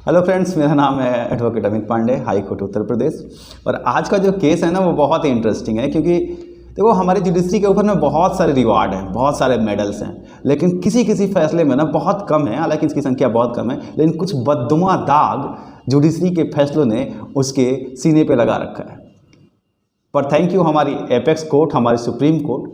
Hello friends, मेरा नाम है advocate Amit Pandey, high court Uttar Pradesh. और आज का जो केस है ना वो बहुत ही इंटरेस्टिंग है, क्योंकि देखो हमारे जुडिशरी के ऊपर में बहुत सारे रिवार्ड हैं, बहुत सारे मेडल्स हैं, लेकिन किसी किसी फैसले में ना बहुत कम है। हालांकि इसकी संख्या बहुत कम है, लेकिन कुछ बददुमा दाग जुडिशरी के फैसलों ने उसके सीने पे लगा रखा है। पर थैंक यू हमारी एपेक्स कोर्ट, हमारी सुप्रीम कोर्ट,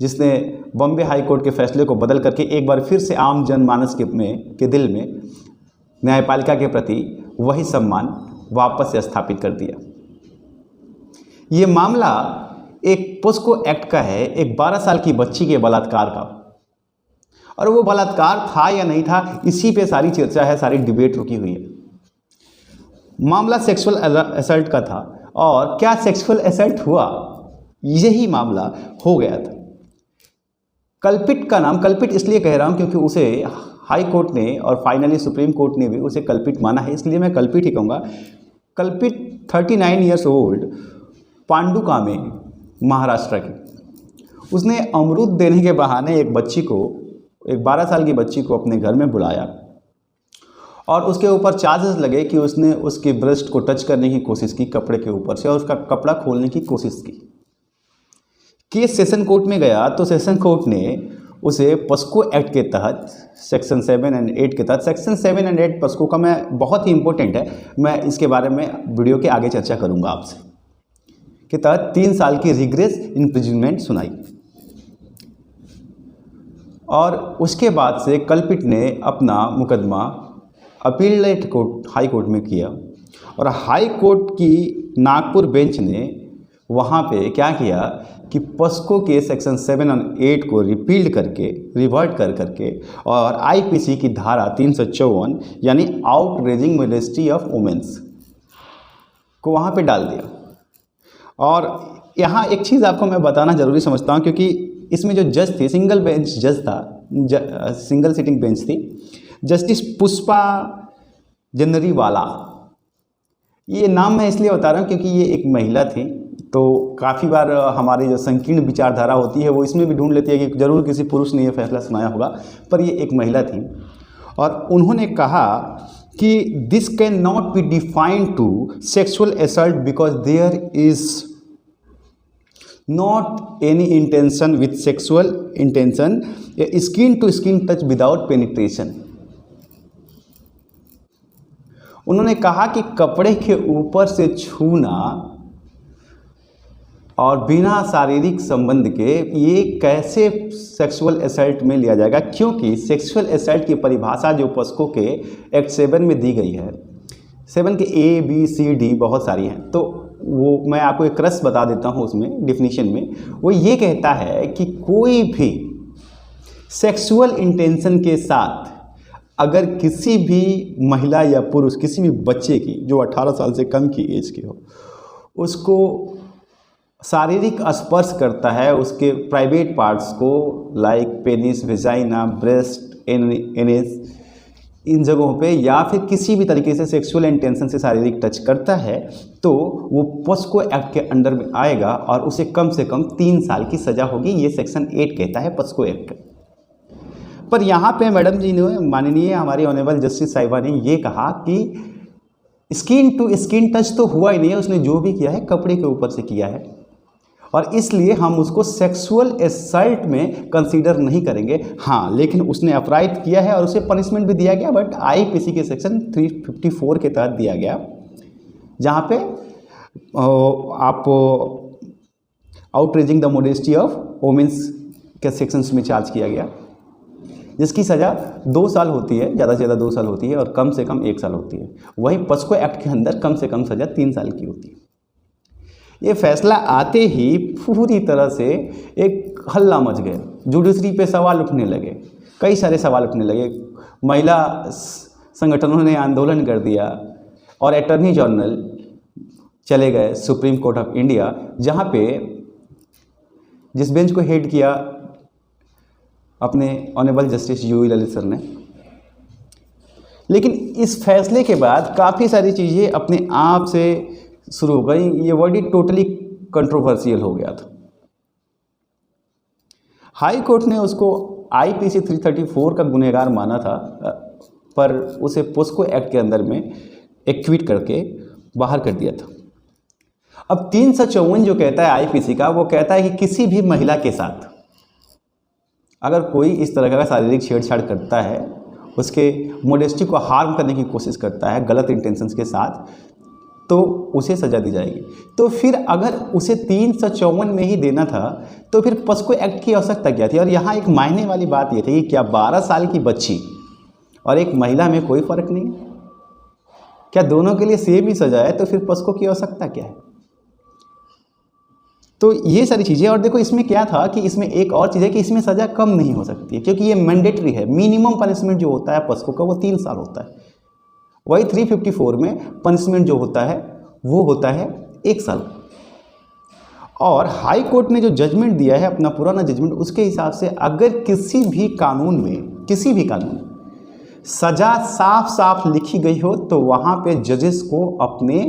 जिसने बॉम्बे हाई कोर्ट के फैसले को बदल करके एक बार फिर से आम जनमानस के दिल में न्यायपालिका के प्रति वही सम्मान वापस से स्थापित कर दिया। ये मामला एक पोस्को एक्ट का है, एक 12 साल की बच्ची के बलात्कार का। और वो बलात्कार था या नहीं था, इसी पे सारी चर्चा है, सारी डिबेट रुकी हुई है। मामला सेक्सुअल असल्ट का था, और क्या सेक्सुअल असल्ट हुआ, यही मामला हो गया था। कल्पित का नाम, कल्पित इसलिए कह रहा हूँ क्योंकि उसे हाई कोर्ट ने और फाइनली सुप्रीम कोर्ट ने भी उसे कल्पित माना है, इसलिए मैं कल्पित ही कहूँगा। कल्पित 39 ईयर्स ओल्ड पांडुकामे, महाराष्ट्र की। उसने अमरूद देने के बहाने एक 12 साल की बच्ची को अपने घर में बुलाया, और उसके ऊपर चार्जेस लगे कि उसने उसके ब्रेस्ट को टच करने की कोशिश की कपड़े के ऊपर से, और उसका कपड़ा खोलने की कोशिश की। केस सेशन कोर्ट में गया तो सेशन कोर्ट ने उसे पस्को एक्ट के तहत सेक्शन 7 और 8 के तहत, सेक्शन 7 और 8 पस्को का मैं बहुत ही इंपॉर्टेंट है, मैं इसके बारे में वीडियो के आगे चर्चा करूंगा आपसे, के तहत 3 साल की रिग्रेस इम्प्रिजनमेंट सुनाई। और उसके बाद से कल्पित ने अपना मुकदमा अपीलेट कोर्ट, हाई कोर्ट में किया, और हाई कोर्ट की नागपुर बेंच ने वहाँ पे क्या किया कि पस्को के सेक्शन 7 और 8 को रिपील्ड करके, रिवर्ट करके, और आईपीसी की धारा 354 यानी आउटरेजिंग मॉडेस्टी ऑफ वुमेन्स को वहाँ पे डाल दिया। और यहाँ एक चीज़ आपको मैं बताना ज़रूरी समझता हूँ, क्योंकि इसमें जो जज थी, सिंगल बेंच जज था, सिंगल सिटिंग बेंच थी, जस्टिस पुष्पा जनरीवाला। ये नाम मैं इसलिए बता रहा हूँ क्योंकि ये एक महिला थी, तो काफ़ी बार हमारी जो संकीर्ण विचारधारा होती है वो इसमें भी ढूंढ लेती है कि जरूर किसी पुरुष ने ये फैसला सुनाया होगा, पर ये एक महिला थी। और उन्होंने कहा कि this can not be defined to sexual assault because there is not any intention with sexual intention, skin to skin touch without penetration. उन्होंने कहा कि कपड़े के ऊपर से छूना और बिना शारीरिक संबंध के ये कैसे सेक्सुअल असल्ट में लिया जाएगा, क्योंकि सेक्सुअल असल्ट की परिभाषा जो पस्को के एक्ट 7 में दी गई है, 7 के A, B, C, D बहुत सारी हैं, तो वो मैं आपको एक रस बता देता हूँ उसमें डिफिनीशन में। वो ये कहता है कि कोई भी सेक्सुअल इंटेंशन के साथ अगर किसी भी महिला या पुरुष, किसी भी बच्चे की जो 18 साल से कम की एज के हो, उसको शारीरिक स्पर्श करता है, उसके प्राइवेट पार्ट्स को, like penis, vagina, breast, anus, इन जगहों पे, या फिर किसी भी तरीके से सेक्सुअल इंटेंशन से शारीरिक टच करता है, तो वो पस्को एक्ट के अंडर में आएगा और उसे कम से कम 3 साल की सज़ा होगी। ये सेक्शन 8 कहता है पस्को एक्ट। पर यहाँ पे मैडम जी ने, माननीय हमारी ऑनरेबल जस्टिस साहिबा ने ये कहा कि स्किन टू स्किन टच तो हुआ ही नहीं है, उसने जो भी किया है कपड़े के ऊपर से किया है, और इसलिए हम उसको सेक्सुअल असल्ट में कंसीडर नहीं करेंगे। हाँ, लेकिन उसने अपराध किया है और उसे पनिशमेंट भी दिया गया, बट आईपीसी के सेक्शन 354 के तहत दिया गया, जहाँ पे आप outraging the modesty of women's के सेक्शंस में चार्ज किया गया, जिसकी सज़ा 2 साल होती है, ज़्यादा से ज़्यादा 2 साल होती है, और कम से कम 1 साल होती है। वहीं पस्को एक्ट के अंदर कम से कम सज़ा 3 साल की होती है। ये फैसला आते ही पूरी तरह से एक हल्ला मच गया, जुडिशरी पे सवाल उठने लगे, कई सारे सवाल उठने लगे। महिला संगठनों ने आंदोलन कर दिया, और अटॉर्नी जनरल चले गए सुप्रीम कोर्ट ऑफ इंडिया, जहाँ पे जिस बेंच को हेड किया अपने honourable justice UU Lalit sir ने। लेकिन इस फैसले के बाद काफ़ी सारी चीज़ें अपने आप से शुरू हो गई। ये वर्ड ही टोटली कंट्रोवर्शियल हो गया था। हाई कोर्ट ने उसको आईपीसी 334 का गुनहगार माना था, पर उसे पोस्को एक्ट के अंदर में एक्विट करके बाहर कर दिया था। अब 354 जो कहता है आईपीसी का, वो कहता है कि किसी भी महिला के साथ अगर कोई इस तरह का शारीरिक छेड़छाड़ करता है, उसके मोडेस्टी को हार्म करने की कोशिश करता है गलत इंटेंशंस के साथ, तो उसे सज़ा दी जाएगी। तो फिर अगर उसे 354 में ही देना था तो फिर पोस्को एक्ट की आवश्यकता क्या थी? और यहाँ एक मायने वाली बात ये थी कि क्या 12 साल की बच्ची और एक महिला में कोई फ़र्क नहीं है? क्या दोनों के लिए सेम ही सज़ा है? तो फिर पोस्को की आवश्यकता क्या है? तो ये सारी चीज़ें। और देखो इसमें क्या था कि इसमें एक और चीज़ है कि इसमें सज़ा कम नहीं हो सकती है, क्योंकि ये मैंडेटरी है। मिनिमम पनिशमेंट जो होता है पोस्को का वो 3 साल होता है। वही 354 में पनिशमेंट जो होता है वो होता है 1 साल। और हाई कोर्ट ने जो जजमेंट दिया है, अपना पुराना जजमेंट, उसके हिसाब से अगर किसी भी कानून में सज़ा साफ साफ लिखी गई हो तो वहाँ पे जजेस को अपने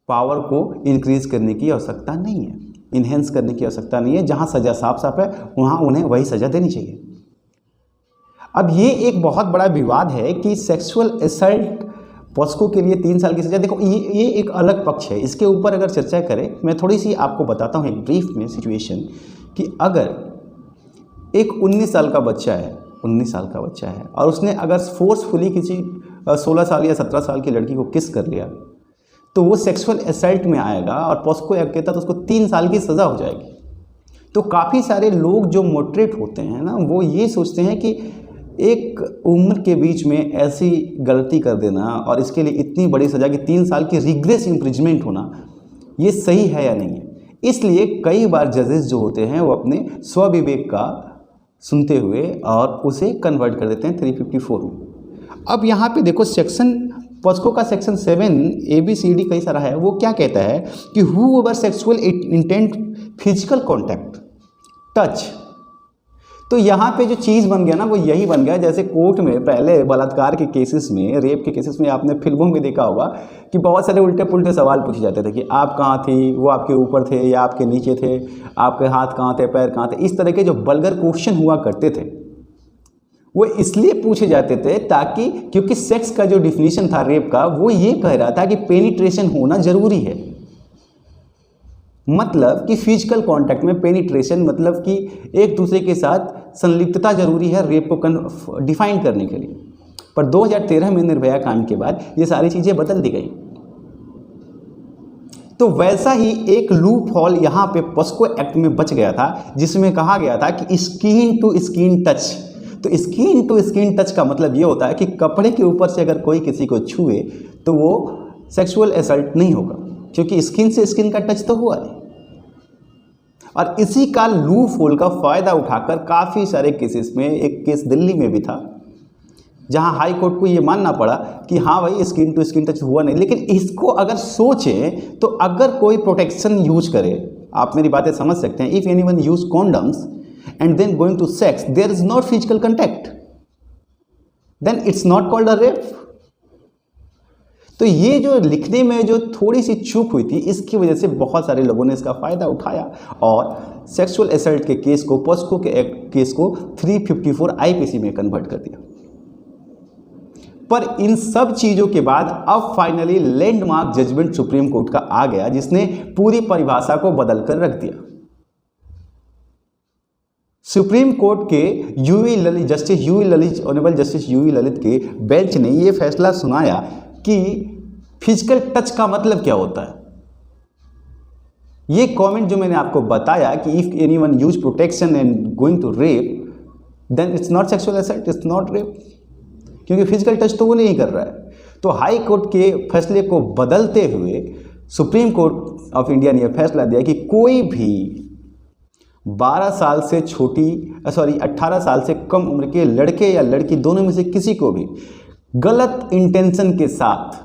पावर को इंक्रीज करने की आवश्यकता नहीं है, इन्हेंस करने की आवश्यकता नहीं है। जहाँ सज़ा साफ साफ है वहाँ उन्हें वही सज़ा देनी चाहिए। अब ये एक बहुत बड़ा विवाद है कि सेक्सुअल असल्ट पोस्को के लिए 3 साल की सज़ा। देखो ये एक अलग पक्ष है, इसके ऊपर अगर चर्चा करें, मैं थोड़ी सी आपको बताता हूँ एक ब्रीफ में सिचुएशन कि अगर एक 19 साल का बच्चा है और उसने अगर फोर्सफुली किसी 16 साल या 17 साल की लड़की को किस कर लिया तो वो सेक्सुअल असल्ट में आएगा और पोस्को एक्ट के तहत उसको 3 साल की सज़ा हो जाएगी। तो काफ़ी सारे लोग जो मोटरेट होते हैं ना, वो ये सोचते हैं कि एक उम्र के बीच में ऐसी गलती कर देना और इसके लिए इतनी बड़ी सज़ा कि 3 साल की रिग्रेस इम्प्रिजमेंट होना, ये सही है या नहीं है। इसलिए कई बार जजेस जो होते हैं वो अपने स्वविवेक का सुनते हुए और उसे कन्वर्ट कर देते हैं 354 में। अब यहाँ पे देखो पोस्को का सेक्शन 7 ABCD कई सारा है, वो क्या कहता है कि whoever sexual intent physical contact touch. तो यहाँ पे जो चीज़ बन गया ना वो यही बन गया, जैसे कोर्ट में पहले बलात्कार के केसेस में, रेप के केसेस में आपने फिल्मों में देखा होगा कि बहुत सारे उल्टे पुल्टे सवाल पूछे जाते थे कि आप कहाँ थी, वो आपके ऊपर थे या आपके नीचे थे, आपके हाथ कहाँ थे, पैर कहाँ थे। इस तरह के जो वल्गर क्वेश्चन हुआ करते थे वो इसलिए पूछे जाते थे ताकि, क्योंकि सेक्स का जो डिफिनीशन था रेप का, वो ये कह रहा था कि पेनिट्रेशन होना जरूरी है। मतलब कि फिजिकल कांटेक्ट में पेनिट्रेशन, मतलब कि एक दूसरे के साथ संलिप्तता जरूरी है रेप को डिफाइन करने के लिए। पर 2013 में निर्भया कांड के बाद ये सारी चीज़ें बदल दी गई। तो वैसा ही एक लूप हॉल यहाँ पे पोस्को एक्ट में बच गया था, जिसमें कहा गया था कि स्किन टू स्किन टच। तो स्किन टू स्किन टच का मतलब ये होता है कि कपड़े के ऊपर से अगर कोई किसी को छुए तो वो सेक्सुअल असल्ट नहीं होगा, क्योंकि स्किन से स्किन का टच तो हुआ नहीं। और इसी का लूप होल का फ़ायदा उठाकर काफ़ी सारे केसेस में, एक केस दिल्ली में भी था जहां हाई कोर्ट को ये मानना पड़ा कि हाँ भाई स्किन टू स्किन टच हुआ नहीं। लेकिन इसको अगर सोचें तो अगर कोई प्रोटेक्शन यूज करे, आप मेरी बातें समझ सकते हैं, if anyone use condoms and then going to sex, there is not physical contact, then it's not called a rape. तो ये जो लिखने में जो थोड़ी सी चूक हुई थी, इसकी वजह से बहुत सारे लोगों ने इसका फ़ायदा उठाया और सेक्सुअल असल्ट के केस को, पोस्को के केस को 354 आईपीसी में कन्वर्ट कर दिया। पर इन सब चीज़ों के बाद अब finally landmark judgement Supreme Court का आ गया, जिसने पूरी परिभाषा को बदल कर रख दिया। सुप्रीम कोर्ट के ऑनरेबल जस्टिस यूवी ललित के बेंच ने यह फैसला सुनाया कि फिजिकल टच का मतलब क्या होता है। ये कमेंट जो मैंने आपको बताया कि if anyone use protection and going to rape then it's not sexual assault, it's not rape, क्योंकि फिजिकल टच तो वो नहीं कर रहा है। तो हाई कोर्ट के फैसले को बदलते हुए सुप्रीम कोर्ट ऑफ इंडिया ने यह फैसला दिया कि कोई भी 18 साल से कम उम्र के लड़के या लड़की, दोनों में से किसी को भी गलत इंटेंशन के साथ,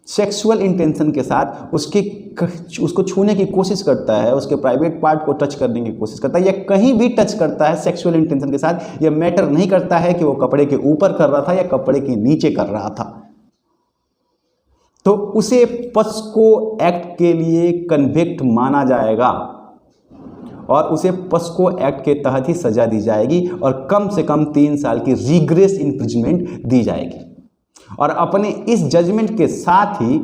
सेक्सुअल इंटेंशन के साथ उसको छूने की कोशिश करता है, उसके प्राइवेट पार्ट को टच करने की कोशिश करता है, या कहीं भी टच करता है सेक्सुअल इंटेंशन के साथ, यह मैटर नहीं करता है कि वो कपड़े के ऊपर कर रहा था या कपड़े के नीचे कर रहा था, तो उसे पोस्को एक्ट के लिए कन्विक्ट माना जाएगा और उसे पॉस्को एक्ट के तहत ही सज़ा दी जाएगी और कम से कम 3 साल की रिग्रेस इम्प्रिजमेंट दी जाएगी। और अपने इस जजमेंट के साथ ही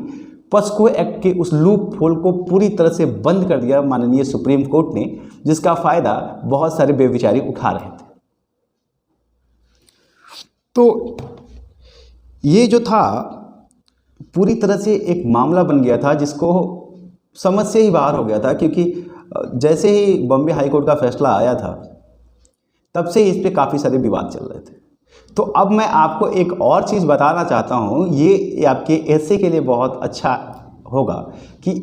पॉस्को एक्ट के उस लूप होल को पूरी तरह से बंद कर दिया माननीय सुप्रीम कोर्ट ने, जिसका फ़ायदा बहुत सारे बेविचारी उठा रहे थे। तो ये जो था पूरी तरह से एक मामला बन गया था जिसको समझ से ही बाहर हो गया था, क्योंकि जैसे ही बॉम्बे हाई कोर्ट का फैसला आया था तब से इस पे काफ़ी सारे विवाद चल रहे थे। तो अब मैं आपको एक और चीज़ बताना चाहता हूँ, ये आपके ऐसे के लिए बहुत अच्छा होगा कि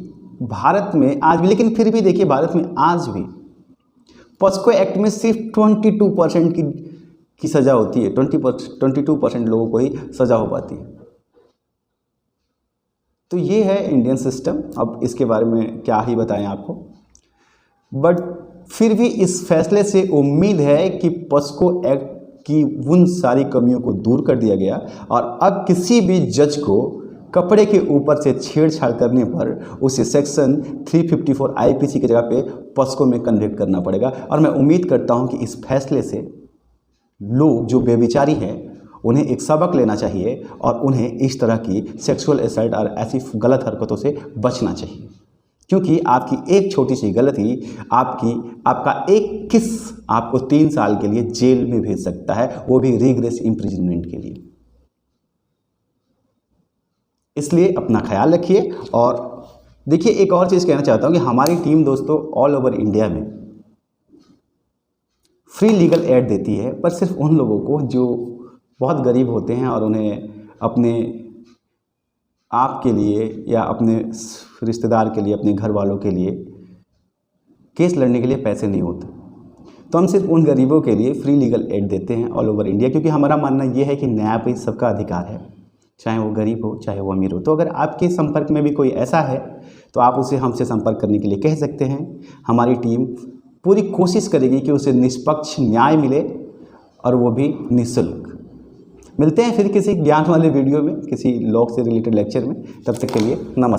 भारत में आज भी, लेकिन फिर भी देखिए भारत में आज भी पॉस्को एक्ट में सिर्फ 22% की सज़ा होती है। 22% लोगों को ही सज़ा हो पाती है। तो ये है इंडियन सिस्टम। अब इसके बारे में क्या ही बताएं आपको, बट फिर भी इस फैसले से उम्मीद है कि पॉस्को एक्ट की उन सारी कमियों को दूर कर दिया गया और अब किसी भी जज को कपड़े के ऊपर से छेड़छाड़ करने पर उसे सेक्शन 354 आईपीसी की जगह पे पॉस्को में कन्विक्ट करना पड़ेगा। और मैं उम्मीद करता हूं कि इस फैसले से लोग जो बेविचारी हैं उन्हें एक सबक लेना चाहिए और उन्हें इस तरह की सेक्सुअल असल्ट और ऐसी गलत हरकतों से बचना चाहिए, क्योंकि आपकी एक छोटी सी गलती आपका एक किस आपको 3 साल के लिए जेल में भेज सकता है, वो भी रिग्रेस इम्प्रिजनमेंट के लिए। इसलिए अपना ख्याल रखिए। और देखिए एक और चीज़ कहना चाहता हूँ कि हमारी टीम दोस्तों ऑल ओवर इंडिया में फ्री लीगल एड देती है, पर सिर्फ उन लोगों को जो बहुत गरीब होते हैं और उन्हें अपने आप के लिए या अपने रिश्तेदार के लिए, अपने घर वालों के लिए केस लड़ने के लिए पैसे नहीं होते। तो हम सिर्फ उन गरीबों के लिए फ्री लीगल एड देते हैं ऑल ओवर इंडिया, क्योंकि हमारा मानना ये है कि न्याय पे सबका अधिकार है, चाहे वो गरीब हो चाहे वो अमीर हो। तो अगर आपके संपर्क में भी कोई ऐसा है तो आप उसे हमसे संपर्क करने के लिए कह सकते हैं। हमारी टीम पूरी कोशिश करेगी कि उसे निष्पक्ष न्याय मिले और वो भी निःशुल्क। मिलते हैं फिर किसी ज्ञान वाले वीडियो में, किसी लॉ से रिलेटेड लेक्चर में। तब तक के लिए नमस्कार।